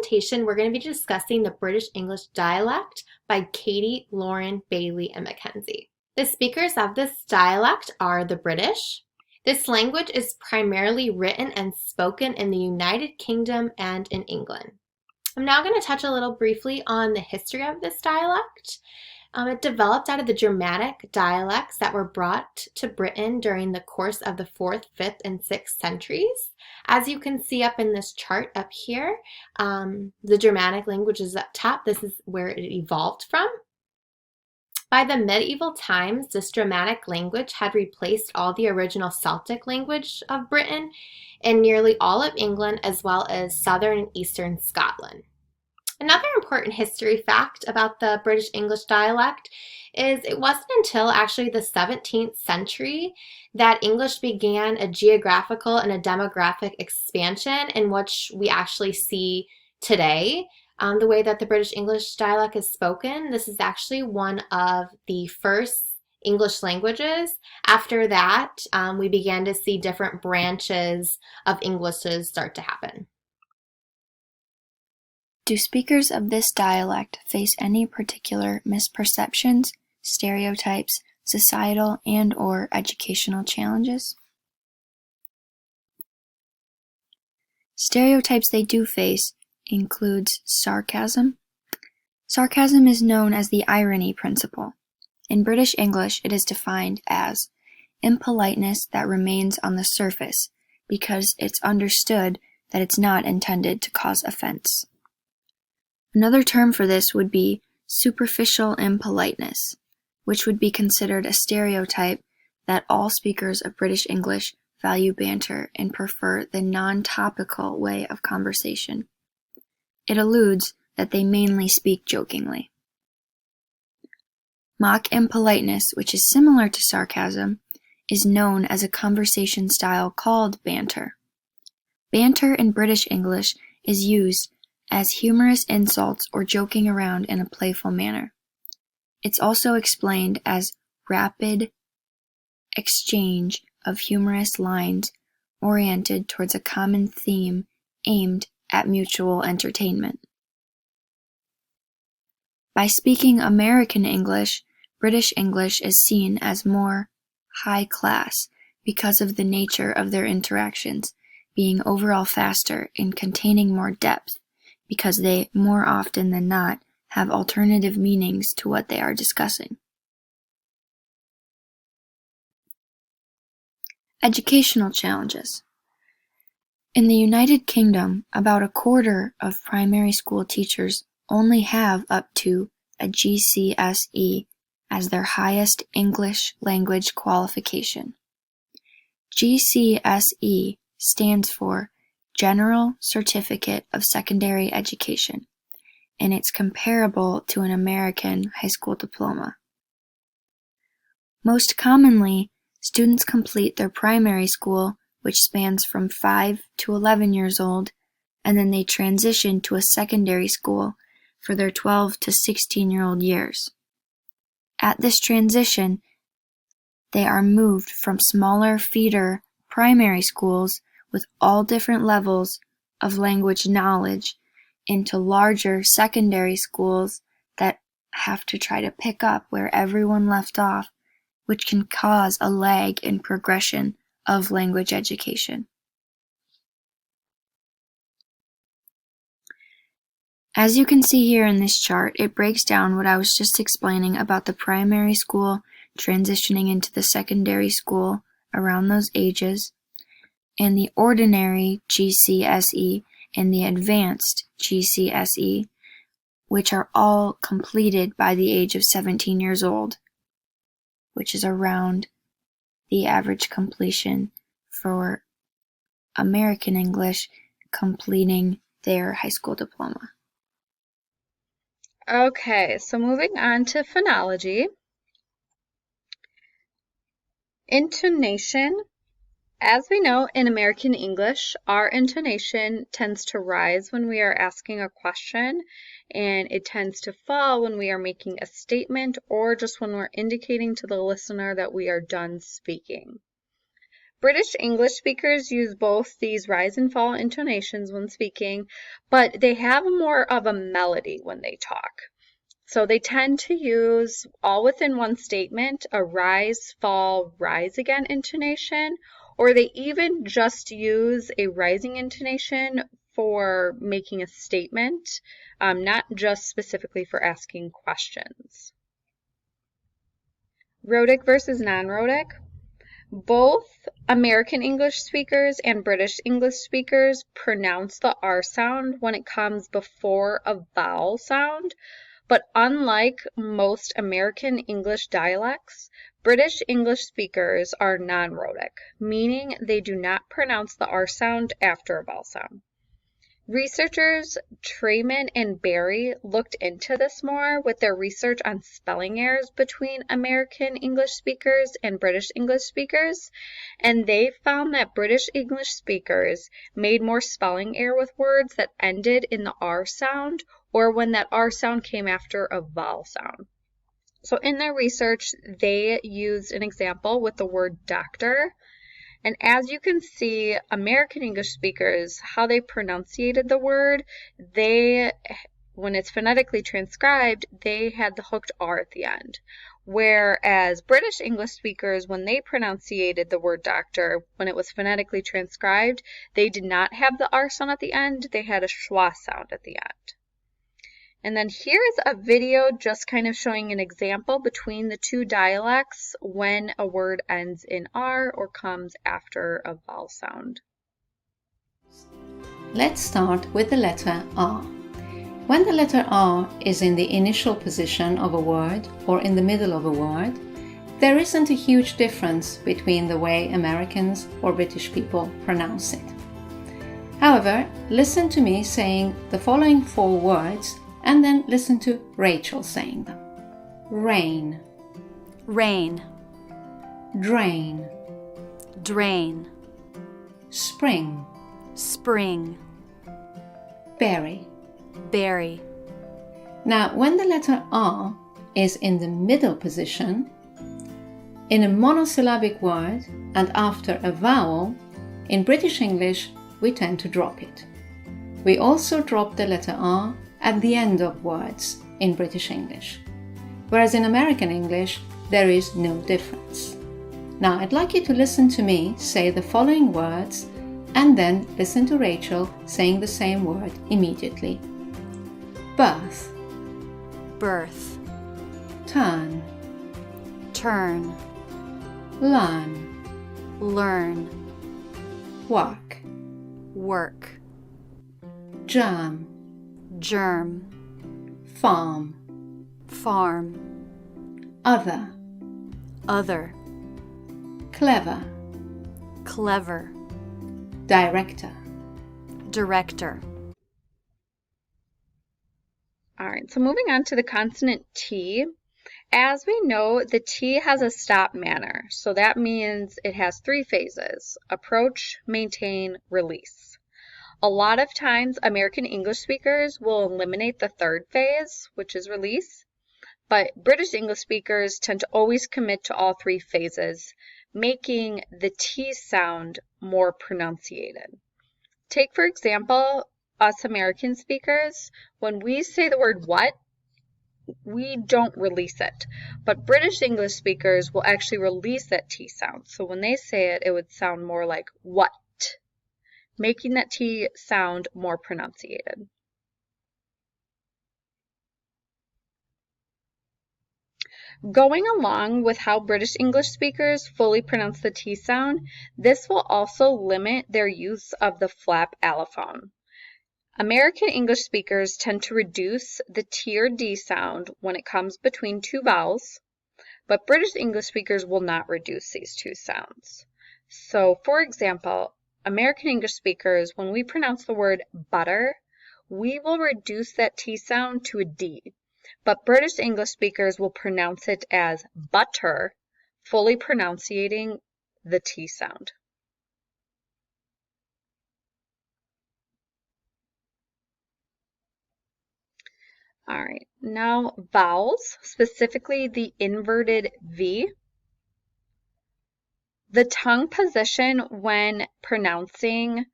presentation, we're going to be discussing the British English dialect by Katie, Lauren, Bailey, and Mackenzie. The speakers of this dialect are the British. This language is primarily written and spoken in the United Kingdom and in England. I'm now going to touch a little briefly on the history of this dialect. It developed out of the Germanic dialects that were brought to Britain during the course of the 4th, 5th, and 6th centuries. As you can see up in this chart up here, the Germanic language is up top. This is where it evolved from. By the medieval times, this Germanic language had replaced all the original Celtic language of Britain in nearly all of England, as well as southern and eastern Scotland. Another important history fact about the British English dialect is it wasn't until actually the 17th century that English began a geographical and a demographic expansion in which we actually see today. The way that the British English dialect is spoken, this is actually one of the first English languages. After that, we began to see different branches of Englishes start to happen. Do speakers of this dialect face any particular misperceptions, stereotypes, societal and/or educational challenges? Stereotypes they do face includes sarcasm. Sarcasm is known as the irony principle. In British English, it is defined as impoliteness that remains on the surface because it's understood that it's not intended to cause offense. Another term for this would be superficial impoliteness, which would be considered a stereotype that all speakers of British English value banter and prefer the non-topical way of conversation. It alludes that they mainly speak jokingly. Mock impoliteness, which is similar to sarcasm, is known as a conversation style called banter. Banter in British English is used as humorous insults or joking around in a playful manner. It's also explained as rapid exchange of humorous lines oriented towards a common theme aimed at mutual entertainment. By speaking American English, British English is seen as more high class because of the nature of their interactions, being overall faster and containing more depth, because they, more often than not, have alternative meanings to what they are discussing. Educational challenges. In the United Kingdom, about a quarter of primary school teachers only have up to a GCSE as their highest English language qualification. GCSE stands for General Certificate of Secondary Education, and it's comparable to an American high school diploma. Most commonly, students complete their primary school, which spans from 5 to 11 years old, and then they transition to a secondary school for their 12 to 16-year-old years. At this transition, they are moved from smaller feeder primary schools with all different levels of language knowledge into larger secondary schools that have to try to pick up where everyone left off, which can cause a lag in progression of language education. As you can see here in this chart, it breaks down what I was just explaining about the primary school transitioning into the secondary school around those ages, and the ordinary GCSE and the advanced GCSE, which are all completed by the age of 17 years old, which is around the average completion for American English completing their high school diploma. Okay, so moving on to phonology. Intonation. As we know, in American English, our intonation tends to rise when we are asking a question, and it tends to fall when we are making a statement or just when we're indicating to the listener that we are done speaking. British English speakers use both these rise and fall intonations when speaking, but they have more of a melody when they talk. So they tend to use, all within one statement, a rise, fall, rise again intonation, or they even just use a rising intonation for making a statement, not just specifically for asking questions. Rhotic versus non-rhotic. Both American English speakers and British English speakers pronounce the R sound when it comes before a vowel sound, but unlike most American English dialects, British English speakers are non-rhotic, meaning they do not pronounce the R sound after a vowel sound. Researchers Trayman and Barry looked into this more with their research on spelling errors between American English speakers and British English speakers, and they found that British English speakers made more spelling error with words that ended in the R sound or when that R sound came after a vowel sound. So in their research, they used an example with the word doctor. And as you can see, American English speakers, how they pronunciated the word, when it's phonetically transcribed, they had the hooked R at the end. Whereas British English speakers, when they pronunciated the word doctor, when it was phonetically transcribed, they did not have the R sound at the end, they had a schwa sound at the end. And then here's a video just kind of showing an example between the two dialects when a word ends in R or comes after a vowel sound. Let's start with the letter R. When the letter R is in the initial position of a word or in the middle of a word, there isn't a huge difference between the way Americans or British people pronounce it. However, listen to me saying the following 4 words and then listen to Rachel saying them. Rain, rain, drain, drain, spring, spring, berry. berry, Now, when the letter R is in the middle position, in a monosyllabic word and after a vowel, in British English we tend to drop it. We also drop the letter R at the end of words in British English, whereas in American English there is no difference. Now I'd like you to listen to me say the following words and then listen to Rachel saying the same word immediately. Birth, birth, turn, turn, learn, learn, work, work, germ, germ, farm, farm, other, other, clever, clever, director. director. All right, so moving on to the consonant T. As we know, the T has a stop manner, so that means it has 3 phases: approach, maintain, release. A lot of times, American English speakers will eliminate the 3rd phase, which is release, but British English speakers tend to always commit to all 3 phases, making the T sound more pronunciated. Take, for example, us American speakers, when we say the word what, we don't release it, but British English speakers will actually release that T sound. So when they say it, it would sound more like what, making that T sound more pronunciated. Going along with how British English speakers fully pronounce the T sound, this will also limit their use of the flap allophone. American English speakers tend to reduce the T or D sound when it comes between 2 vowels, but British English speakers will not reduce these 2 sounds. So, for example, American English speakers, when we pronounce the word butter, we will reduce that T sound to a D, but British English speakers will pronounce it as butter, fully pronunciating the T sound. All right, now vowels, specifically the inverted V. The tongue position when pronouncing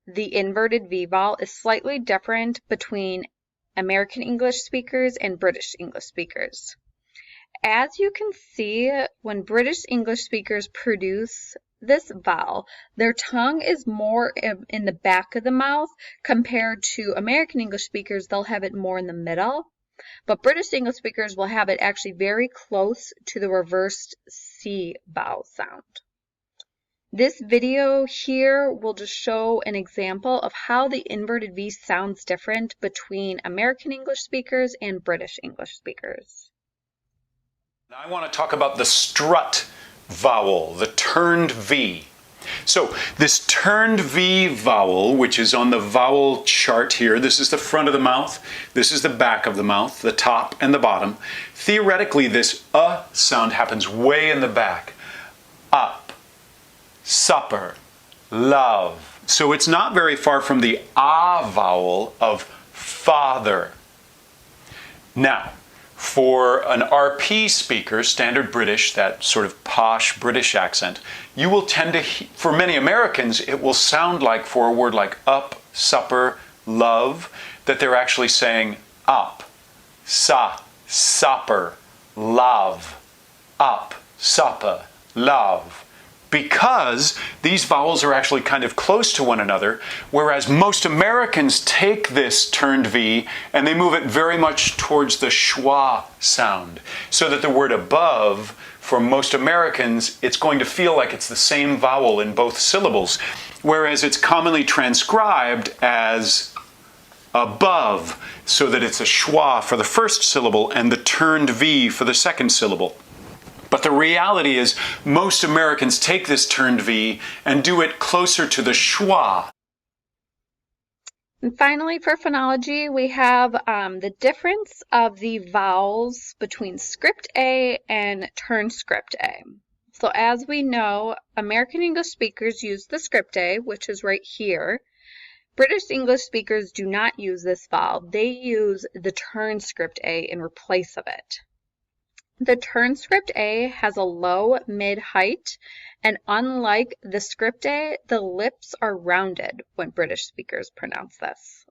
the inverted V vowel is slightly different between American English speakers and British English speakers. As you can see, when British English speakers produce this vowel, their tongue is more in the back of the mouth compared to American English speakers. They'll have it more in the middle, but British English speakers will have it actually very close to the reversed C vowel sound. This video here will just show an example of how the inverted V sounds different between American English speakers and British English speakers. Now I want to talk about the strut vowel, the turned V. So this turned V vowel, which is on the vowel chart here, this is the front of the mouth, this is the back of the mouth, the top and the bottom. Theoretically, this sound happens way in the back. Up, supper, love. So it's not very far from the vowel of father. Now, for an RP speaker, standard British, that sort of posh British accent, you will tend to, for many Americans, it will sound like for a word like up, supper, love, that they're actually saying up, supper, love, up, supper, love. Because these vowels are actually kind of close to one another, whereas most Americans take this turned V and they move it very much towards the schwa sound, so that the word above, for most Americans, it's going to feel like it's the same vowel in both syllables, whereas it's commonly transcribed as above, so that it's a schwa for the first syllable and the turned V for the second syllable. But the reality is, most Americans take this turned V and do it closer to the schwa. And finally, for phonology, we have the difference of the vowels between script A and turn script A. So as we know, American English speakers use the script A, which is right here. British English speakers do not use this vowel. They use the turn script A in place of it. The turn script A has a low mid-height, and unlike the script A, the lips are rounded when British speakers pronounce this.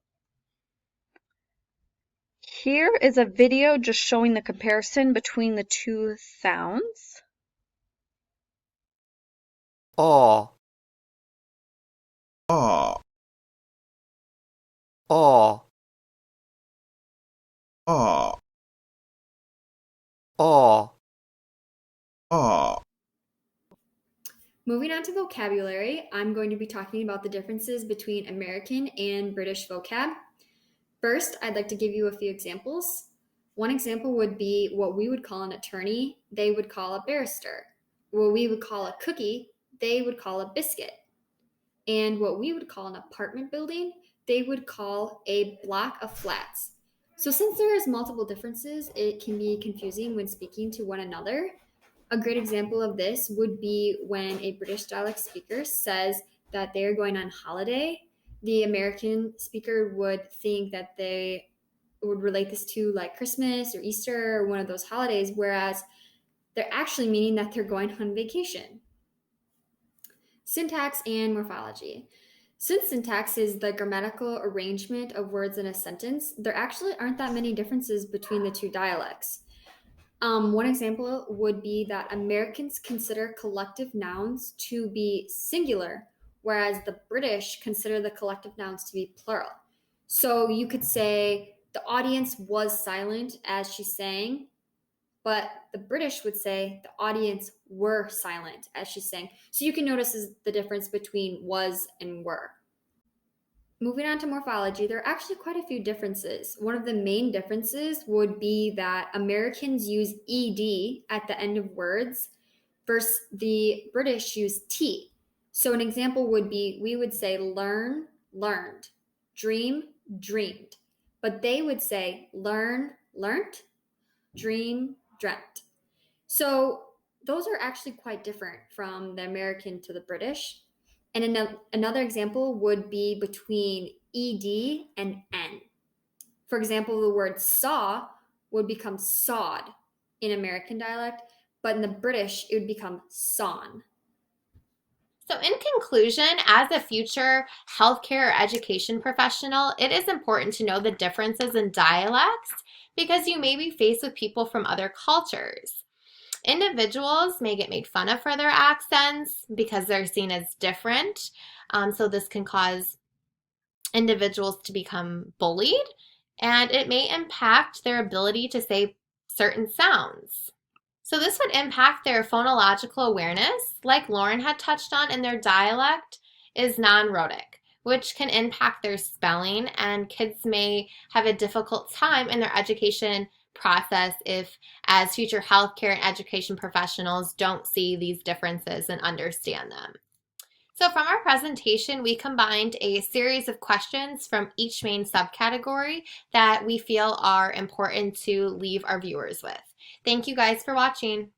Here is a video just showing the comparison between the two sounds. Aw. Aw. Aw. Aw. Aw. Aw. Moving on to vocabulary, I'm going to be talking about the differences between American and British vocab. First, I'd like to give you a few examples. One example would be what we would call an attorney, they would call a barrister. What we would call a cookie, they would call a biscuit. And what we would call an apartment building, they would call a block of flats. So since there is multiple differences, it can be confusing when speaking to one another. A great example of this would be when a British dialect speaker says that they're going on holiday. The American speaker would think that they would relate this to like Christmas or Easter or one of those holidays, whereas they're actually meaning that they're going on vacation. Syntax and morphology. Since syntax is the grammatical arrangement of words in a sentence, there actually aren't that many differences between the two dialects. One example would be that Americans consider collective nouns to be singular, whereas the British consider the collective nouns to be plural. So you could say the audience was silent as she sang, but the British would say the audience were silent as she sang. So you can notice the difference between was and were. Moving on to morphology, there are actually quite a few differences. One of the main differences would be that Americans use ed at the end of words versus the British use t. So an example would be, we would say learn, learned, dream, dreamed, but they would say learn, learnt, dream, dreamt. So those are actually quite different from the American to the British. And another example would be between ed and n. For example, the word saw would become sawed in American dialect, but in the British, it would become sawn. So in conclusion, as a future healthcare or education professional, it is important to know the differences in dialects because you may be faced with people from other cultures. Individuals may get made fun of for their accents because they're seen as different. So this can cause individuals to become bullied, and it may impact their ability to say certain sounds. So this would impact their phonological awareness, like Lauren had touched on, and their dialect is non-rhotic, which can impact their spelling, and kids may have a difficult time in their education process if, as future healthcare and education professionals, don't see these differences and understand them. So from our presentation, we combined a series of questions from each main subcategory that we feel are important to leave our viewers with. Thank you guys for watching.